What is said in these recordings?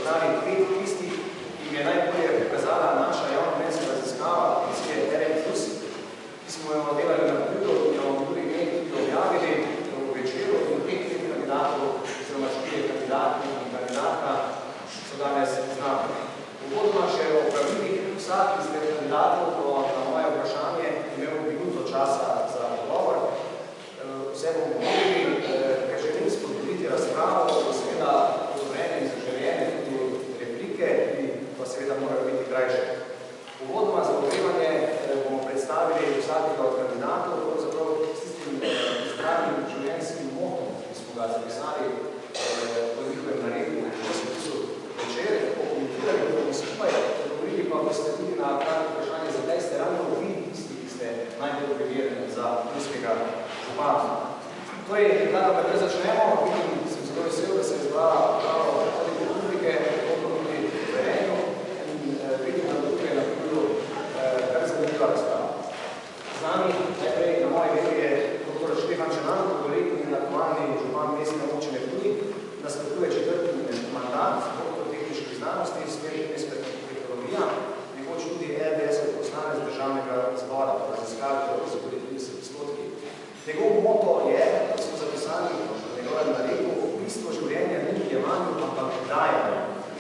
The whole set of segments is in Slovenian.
izbrali 5 tistih, ki jim je najbolje prikazala naša javnomnenjska raziskava, ki smo jo delali na pobudo in jo v drugih dneh tudi objavili v Večeru in 5 kandidatov, oziroma 4 kandidati in kandidatka so danes z nami. Uvodoma še o pravilih, vsak izmed kandidatov na moje vprašanje imel minuto časa za odgovor. Vse bomo govorili, ker želim spodbuditi razpravo, seveda odobljene in zaželjene tudi replike, ki pa seveda morajo biti krajše. Uvodoma za ogrevanje bomo predstavili vsakega od kandidatov, pravzaprav s tistim izbranim življenjskim motom, ki smo ga zapisali v njihovem naredu v časopisu Večer, pokomentirali bomo skupaj, odgovorili pa boste tudi na kratko vprašanje, zakaj ste ravno vi tisti, ki ste najbolj primerni za ruskega župana. Torej, da kar začnemo, vidim, sem zelo vesel, da se je izbrala pravo tudi publike, tako tudi v Verenju in vidim, da tukaj na pobudu kar zanimiva razprava. Z nami najprej na moje veri je dr. Štefan Čenanko, kolega in aktualni župan mestne občine Ptuj, nasprotuje 4. mandat, doktor tehničkih znanosti, smer tehnologija, nekoč tudi LDS-ov poslanec državnega zbora, raziskavi za tudi 30%. Njegov moto je, da smo zapisali v njegovem naredu, bistvo življenja ni v jemanju, ampak dajanju.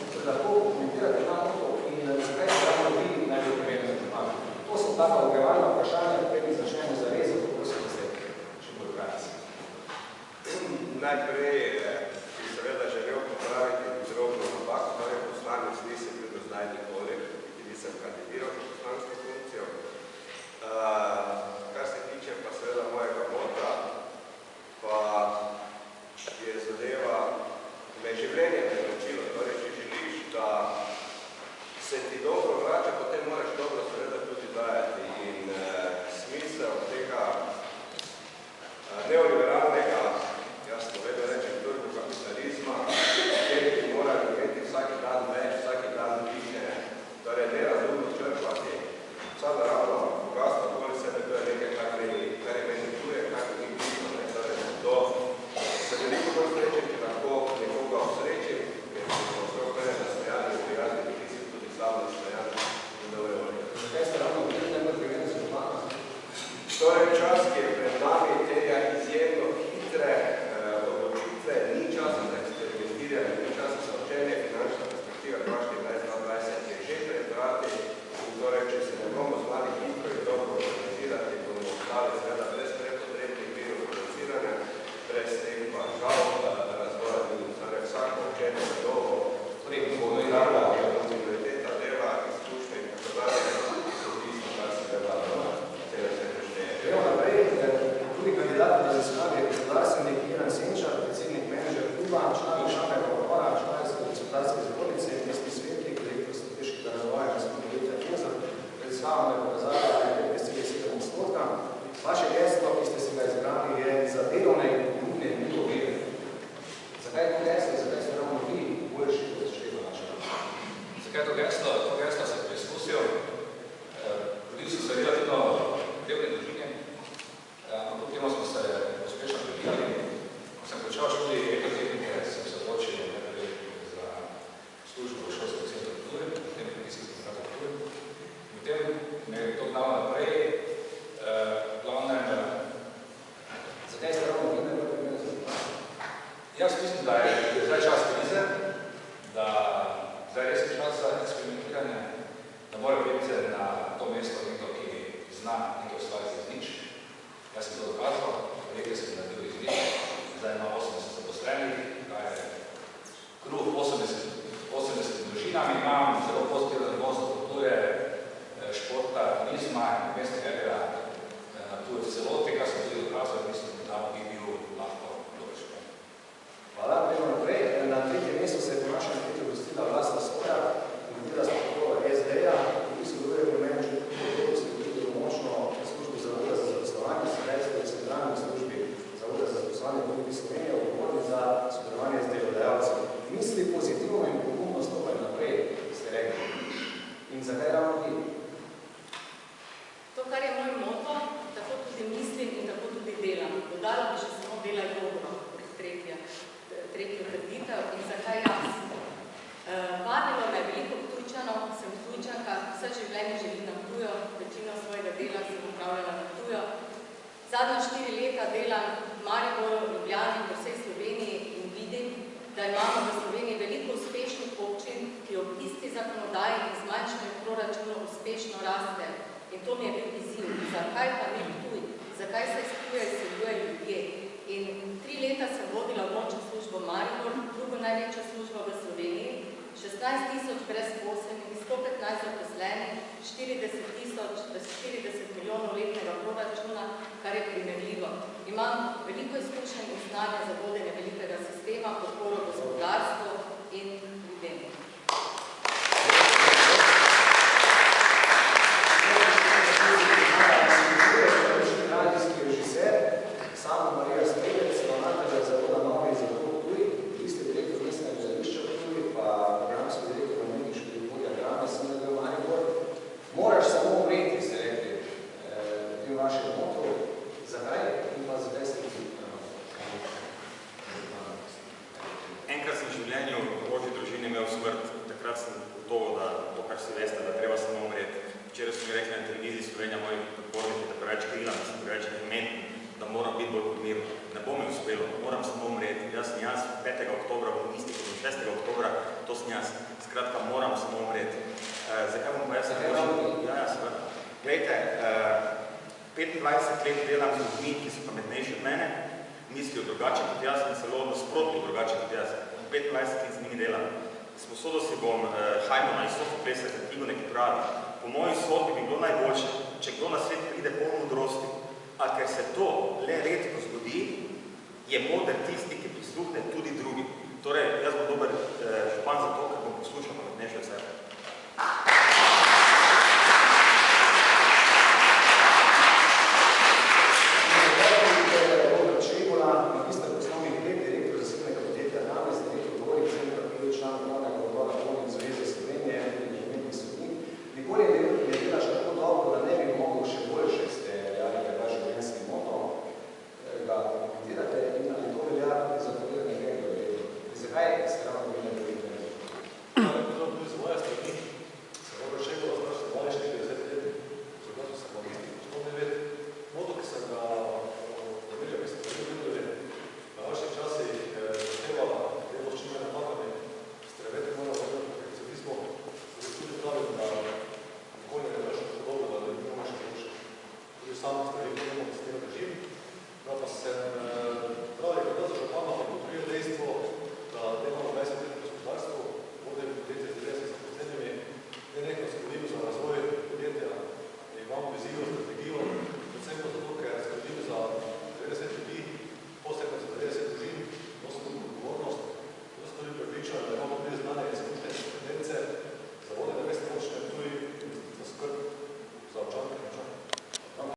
Torej lahko komentirate na moto in zakaj se ravno vi najbolj primerni za župana. To so taka ogrevalna vprašanja, preden začnemo zares, zato prosim, da ste še bolj kratki. Najprej bi seveda želel popraviti drobno napako, torej poslanec nisem bil do zdaj nikoli, ki nisem kandidiral za poslansko funkcijo. Kar se tiče pa seveda mojega mota, pa je zadeva, me življenje naučilo, torej če želiš, da se ti dobro vrača, potem moraš dobro seveda tudi dajati in smisel tega neoliberalnega, jaz povedo rečem, turbokapitalizma, kjer bi morali imeti vsaki dan več, vsaki dan više, torej nerazumno črpati. Vsa naravno bogatstvo okoli sebe, to je nekaj, kar je meni tuje, kar ni bližno, torej to se veliko bolj srečem, če lahko nekoga osrečim, ker smo ostrok mene nasmejali, prijatelji, ki si tudi slabo nasmejali in dovoljevali. Zakaj ste ravno vi najbolj primerni za župana? Torej, čas, ki je pred nami, terja izjemno hitre odločitve, ni časa za eksperimentiranje, ni časa za učenje, finančna perspektiva 2014-2020 je že pred vrati in torej, če se ne bomo znali hitro in dobro organizirati, bomo ostali seveda brez prepotrebnih virov financiranja, brez teh pa žal razvoja ljudi. Torej, vsako učenje je novo, kontinuirana kontinuiteta dela, izkušnje in tako dalje, ki so tisto, kar se dela celo se prešteje. Gremo naprej, tudi kandidat na raziskavi je gospodarstvenik Ivan Senčar, predsednik menedžer kluba, član državnega odbora, Štajerske gospodarske zbornice, mestni svetnik, direktor strateškega razvoja in podjetja Fezor. Predstavljamo je pokazala 5,7%. Vaše geslo, ki ste se ga izbrali, je za delovne in komunine ni ovire. Zakaj je to geslo? Zakaj ste ravno vi boljši kot Štefan Čenanko? Zakaj je to geslo? To geslo sem preizkusil. Rodil sem se relativno revne družine, ampak temu smo se uspešno prebijali. Ko sem počel študij ekotehnike, sem se odločil za službo v šolskem centru Ptuj, potem kmetijski sindikatu Ptuj. Potem me je to gnalo naprej. Zakaj ste ravno vi najbolj primerni za župana? Jaz mislim, da je zdaj čas krize, da zdaj res je čas za eksperimentiranje, da mora biti na to mesto nekdo, ki zna nekaj ustvariti iz nič. Jaz sem to dokazal, nekaj sem naredil iz nič, zdaj ima 80 zaposlenih, da je kruh 80 družinami, imam zelo pozitiven odnos do kulture, športa, turizma in mestnega dela na Ptuju v celoti, kar sem tudi dokazal, mislim, da bi bil lahko dober župan. Hvala, gremo naprej. Na 3. mestu se je po našem anketi uvrstila Vlasta Soja, kandidatira s podporo SD-ja, ki sodeluje v menedžerju tudi močno službo Zavoda za zaposlovanje, sedaj ste v centralni službi Zavoda za zaposlovanje Republike Slovenije, odgovorni za sodelovanje z delodajalci. Misli pozitivno in pogumno stopajo naprej, ste rekli. In zakaj ravno vi? To, kar je moj moto, tako tudi mislim in dela sem upravljala na tujo. Zadnja 4 leta delam v Mariboru, Ljubljani, po vsej Sloveniji in vidim, da imamo v Sloveniji veliko uspešnih občin, ki ob isti zakonodaji in zmanjšanju proračunov uspešno raste. In to mi je bil izziv. Zakaj pa ni tuj? Zakaj se iz Ptuja izseljujejo ljudje? In 3 leta sem vodila območno službo Maribor, drugo največjo službo v Sloveniji, 16 000 brezposelnih, 115 zaposlenih, 40 milijonov letnega proračuna, kar je primerljivo. Imam veliko izkušenj in znanja za vodenje velikega sistema, podporo gospodarstvu in ljudem. Radijski režiser, Samo Marija Strelec, ravnatelja Zavoda Novi Zavod Ptuj, vi ste direktor mestnega gledališča Ptuj, pa programski direktor umetniškega vodja drame SNG Maribor. Moraš samo umreti, ste rekli, bil vaše moto. Zakaj in pa zakaj ste Enkrat sem v življenju v Božji družini imel smrt, takrat sem gotovo, da to, kar si veste, da treba samo umreti. Včeraj so mi rekli na televiziji Slovenija, moji podporniki, da preveč krilam, da sem preveč vehementen, da moram biti bolj podmiren. Ne bo mi uspelo, moram samo umreti. Jaz sem 5. oktobra v logistiki in 6. oktobra, to sem jaz. Skratka, moram samo umreti. Zakaj bom pa jaz zahočil? Ja, seveda. Glejte, 25 let delam z ljudmi, ki so pametnejši od mene, mislijo drugače kot jaz in celo nasprotno drugače kot jaz. 25 let z njimi delam. Sposodil si bom Hajmona iz Sofoklesa, za knjigo nekaj pravi. Po moji sodbi bi bilo najboljše, če kdo na svet pride polno modrosti. A ker se to le redko zgodi, je moder tisti, ki prisluhne tudi drugim. Torej,